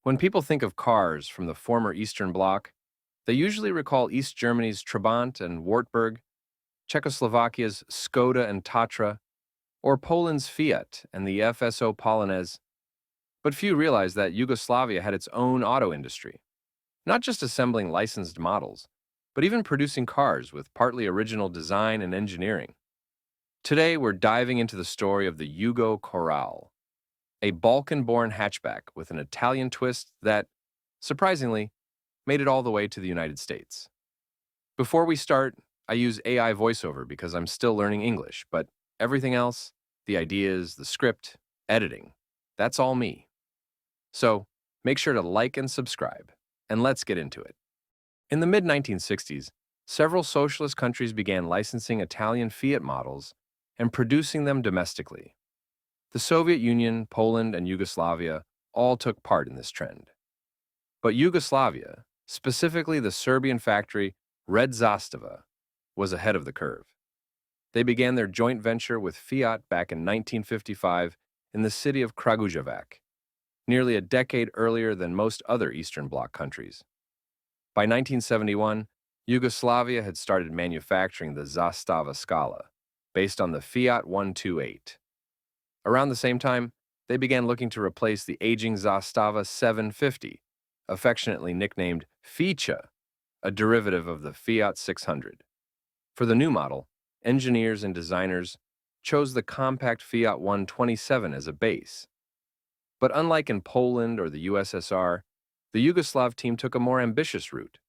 When people think of cars from the former Eastern Bloc, they usually recall East Germany's Trabant and Wartburg, Czechoslovakia's Skoda and Tatra, or Poland's Fiat and the FSO Polonaise. But few realize that Yugoslavia had its own auto industry, not just assembling licensed models, but even producing cars with partly original design and engineering. Today, we're diving into the story of the Yugo Corral, a Balkan-born hatchback with an Italian twist that, surprisingly, made it all the way to the United States. Before we start, I use AI voiceover because I'm still learning English, but everything else, the ideas, the script, editing, that's all me. So, make sure to like and subscribe, and let's get into it. In the mid-1960s, several socialist countries began licensing Italian Fiat models and producing them domestically. The Soviet Union, Poland, and Yugoslavia all took part in this trend. But Yugoslavia, specifically the Serbian factory Red Zastava, was ahead of the curve. They began their joint venture with Fiat back in 1955 in the city of Kragujevac, nearly a decade earlier than most other Eastern Bloc countries. By 1971, Yugoslavia had started manufacturing the Zastava Scala, based on the Fiat 128. Around the same time, they began looking to replace the aging Zastava 750, affectionately nicknamed Ficha, a derivative of the Fiat 600. For the new model, engineers and designers chose the compact Fiat 127 as a base. But unlike in Poland or the USSR, the Yugoslav team took a more ambitious route.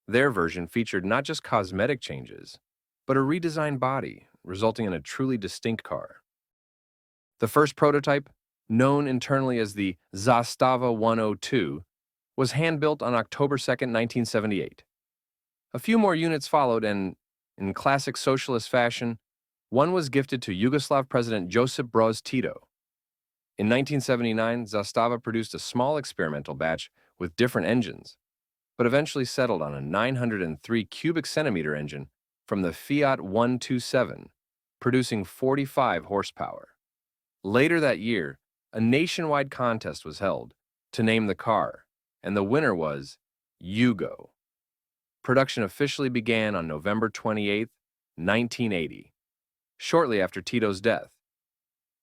Their version featured not just cosmetic changes, but a redesigned body, resulting in a truly distinct car. The first prototype, known internally as the Zastava 102, was hand-built on October 2, 1978. A few more units followed, and, in classic socialist fashion, one was gifted to Yugoslav President Josip Broz Tito. In 1979, Zastava produced a small experimental batch with different engines, but eventually settled on a 903 cubic centimeter engine from the Fiat 127, producing 45 horsepower. Later that year, a nationwide contest was held to name the car, and the winner was Yugo. Production officially began on November 28, 1980, shortly after Tito's death.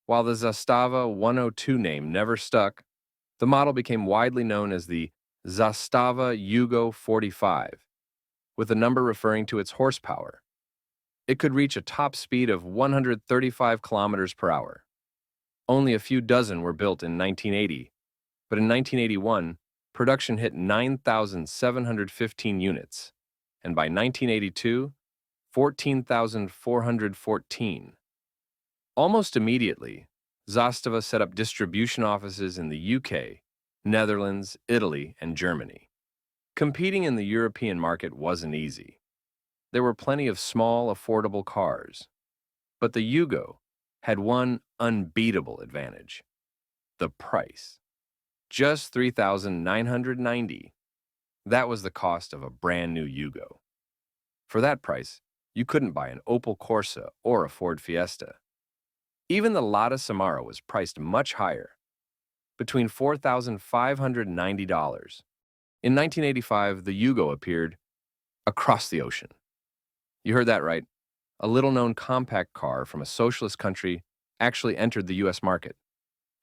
While the Zastava 102 name never stuck, the model became widely known as the Zastava Yugo 45, with the number referring to its horsepower. It could reach a top speed of 135 kilometers per hour. Only a few dozen were built in 1980, but in 1981, production hit 9,715 units, and by 1982, 14,414. Almost immediately, Zastava set up distribution offices in the UK, Netherlands, Italy, and Germany. Competing in the European market wasn't easy. There were plenty of small, affordable cars, but the Yugo had one unbeatable advantage: the price. Just $3,990. That was the cost of a brand new Yugo. For that price, you couldn't buy an Opel Corsa or a Ford Fiesta. Even the Lada Samara was priced much higher, between $4,590. In 1985, the Yugo appeared across the ocean. You heard that right. A little-known compact car from a socialist country actually entered the U.S. market.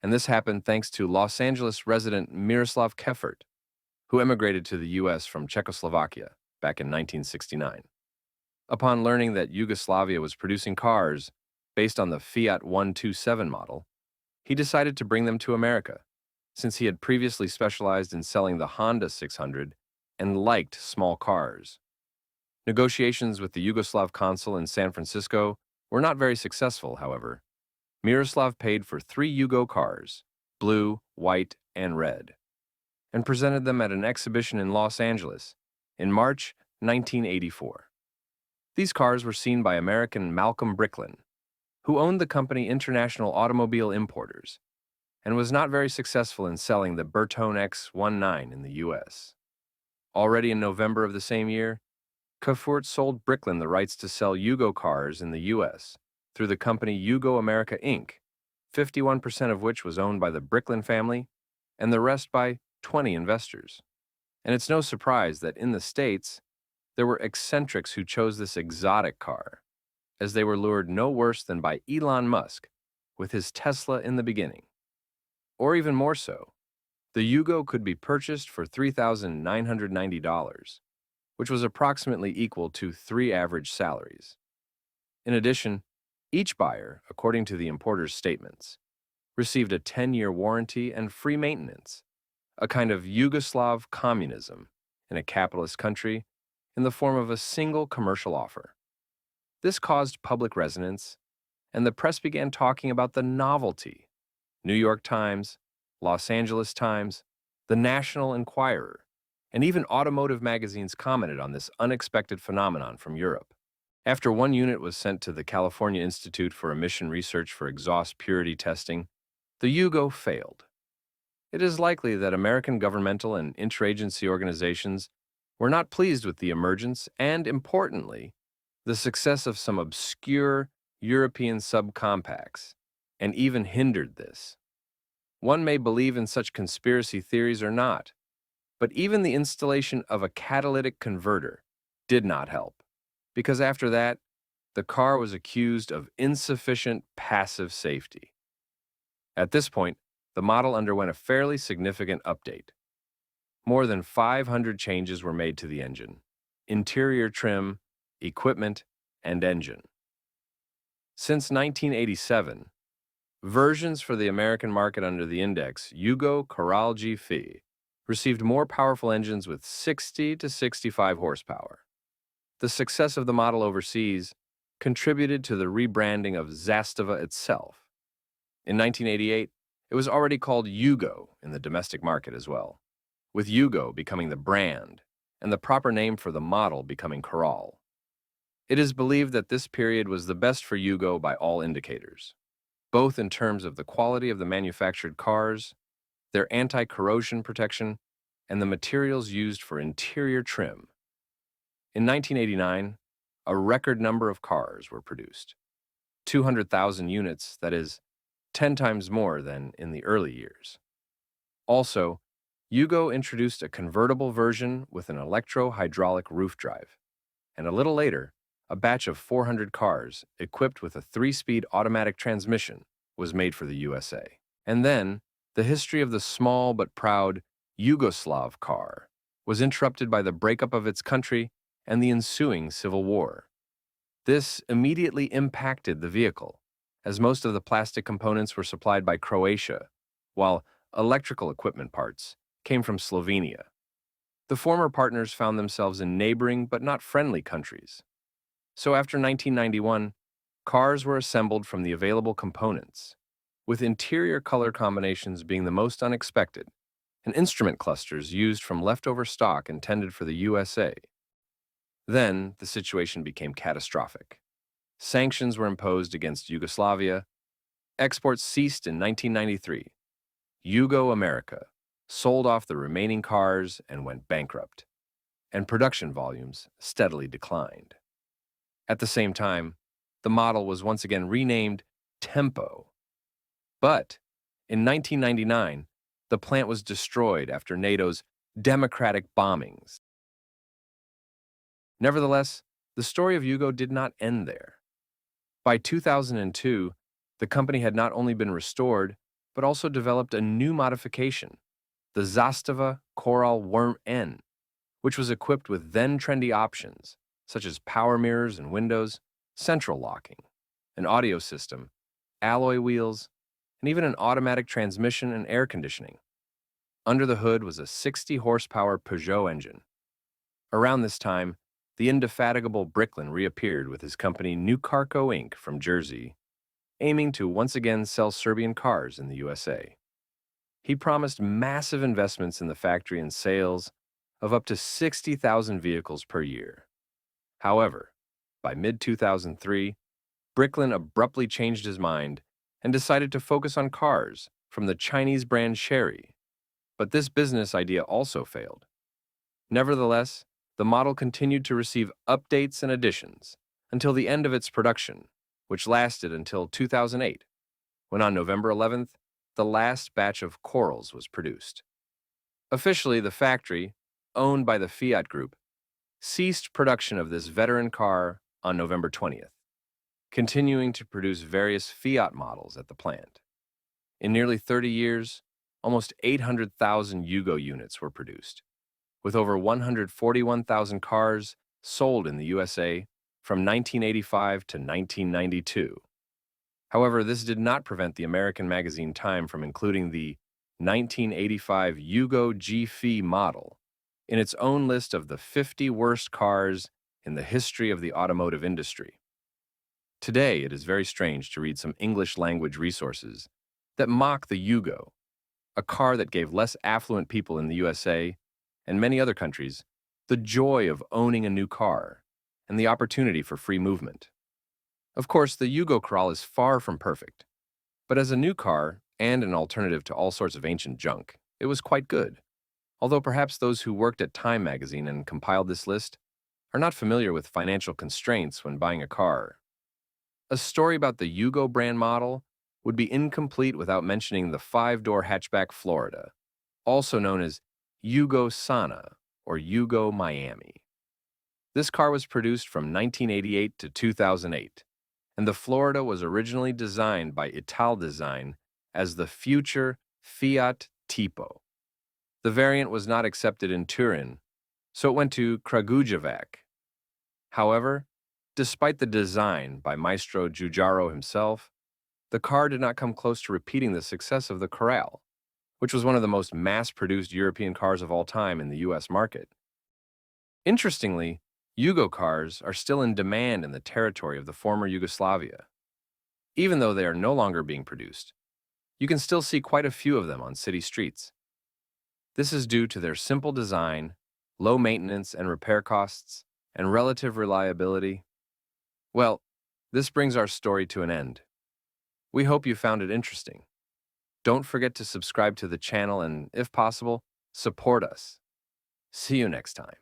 And this happened thanks to Los Angeles resident Miroslav Kefert, who emigrated to the U.S. from Czechoslovakia back in 1969. Upon learning that Yugoslavia was producing cars based on the Fiat 127 model, he decided to bring them to America, since he had previously specialized in selling the Honda 600 and liked small cars. Negotiations with the Yugoslav consul in San Francisco were not very successful, however. Miroslav paid for 3 Yugo cars, blue, white, and red, and presented them at an exhibition in Los Angeles in March 1984. These cars were seen by American Malcolm Bricklin, who owned the company International Automobile Importers, and was not very successful in selling the Bertone X19 in the U.S. Already in November of the same year, Kefert sold Bricklin the rights to sell Yugo cars in the U.S. through the company Yugo America Inc., 51% of which was owned by the Bricklin family, and the rest by 20 investors. And it's no surprise that in the States, there were eccentrics who chose this exotic car, as they were lured no worse than by Elon Musk with his Tesla in the beginning. Or even more so, the Yugo could be purchased for $3,990, which was approximately equal to 3 average salaries. In addition, each buyer, according to the importer's statements, received a 10-year warranty and free maintenance, a kind of Yugoslav communism in a capitalist country in the form of a single commercial offer. This caused public resonance, and the press began talking about the novelty. New York Times, Los Angeles Times, the National Enquirer, and even automotive magazines commented on this unexpected phenomenon from Europe. After one unit was sent to the California Institute for Emission Research for exhaust purity testing, the Yugo failed. It is likely that American governmental and interagency organizations were not pleased with the emergence and, importantly, the success of some obscure European subcompacts, and even hindered this. One may believe in such conspiracy theories or not, but even the installation of a catalytic converter did not help, because after that, the car was accused of insufficient passive safety. At this point, the model underwent a fairly significant update. More than 500 changes were made to the engine, interior trim, equipment, and engine. Since 1987, versions for the American market under the index Yugo Coral GF received more powerful engines with 60 to 65 horsepower. The success of the model overseas contributed to the rebranding of Zastava itself. In 1988, it was already called Yugo in the domestic market as well, with Yugo becoming the brand and the proper name for the model becoming Coral. It is believed that this period was the best for Yugo by all indicators, both in terms of the quality of the manufactured cars, their anti-corrosion protection, and the materials used for interior trim. In 1989, a record number of cars were produced, 200,000 units, that is, 10 times more than in the early years. Also, Yugo introduced a convertible version with an electro-hydraulic roof drive, and a little later, a batch of 400 cars equipped with a 3-speed automatic transmission was made for the USA. And then, the history of the small but proud Yugoslav car was interrupted by the breakup of its country and the ensuing civil war. This immediately impacted the vehicle, as most of the plastic components were supplied by Croatia, while electrical equipment parts came from Slovenia. The former partners found themselves in neighboring but not friendly countries. So after 1991, cars were assembled from the available components, with interior color combinations being the most unexpected, and instrument clusters used from leftover stock intended for the USA. Then, the situation became catastrophic. Sanctions were imposed against Yugoslavia. Exports ceased in 1993. Yugo America sold off the remaining cars and went bankrupt, and production volumes steadily declined. At the same time, the model was once again renamed Tempo. But in 1999, the plant was destroyed after NATO's democratic bombings. Nevertheless, the story of Yugo did not end there. By 2002, the company had not only been restored, but also developed a new modification, the Zastava Coral Worm N, which was equipped with then-trendy options, such as power mirrors and windows, central locking, an audio system, alloy wheels, and even an automatic transmission and air conditioning. Under the hood was a 60-horsepower Peugeot engine. Around this time, the indefatigable Bricklin reappeared with his company Newcarco Inc. from Jersey, aiming to once again sell Serbian cars in the USA. He promised massive investments in the factory and sales of up to 60,000 vehicles per year. However, by mid-2003, Bricklin abruptly changed his mind and decided to focus on cars from the Chinese brand Chery. But this business idea also failed. Nevertheless, the model continued to receive updates and additions until the end of its production, which lasted until 2008, when on November 11th, the last batch of Corals was produced. Officially, the factory, owned by the Fiat Group, ceased production of this veteran car on November 20th, continuing to produce various Fiat models at the plant. In nearly 30 years, almost 800,000 Yugo units were produced, with over 141,000 cars sold in the USA from 1985 to 1992. However, this did not prevent the American magazine Time from including the 1985 Yugo GF model in its own list of the 50 worst cars in the history of the automotive industry. Today, it is very strange to read some English language resources that mock the Yugo, a car that gave less affluent people in the USA and many other countries the joy of owning a new car and the opportunity for free movement. Of course, the Yugo Crawl is far from perfect, but as a new car and an alternative to all sorts of ancient junk, it was quite good. Although perhaps those who worked at Time magazine and compiled this list are not familiar with financial constraints when buying a car. A story about the Yugo brand model would be incomplete without mentioning the five-door hatchback Florida, also known as Yugo Sana or Yugo Miami. This car was produced from 1988 to 2008, and the Florida was originally designed by Italdesign as the future Fiat Tipo. The variant was not accepted in Turin, so it went to Kragujevac. However, despite the design by Maestro Giugiaro himself, the car did not come close to repeating the success of the Corral, which was one of the most mass-produced European cars of all time in the US market. Interestingly, Yugo cars are still in demand in the territory of the former Yugoslavia. Even though they are no longer being produced, you can still see quite a few of them on city streets. This is due to their simple design, low maintenance and repair costs, and relative reliability. Well, this brings our story to an end. We hope you found it interesting. Don't forget to subscribe to the channel and, if possible, support us. See you next time.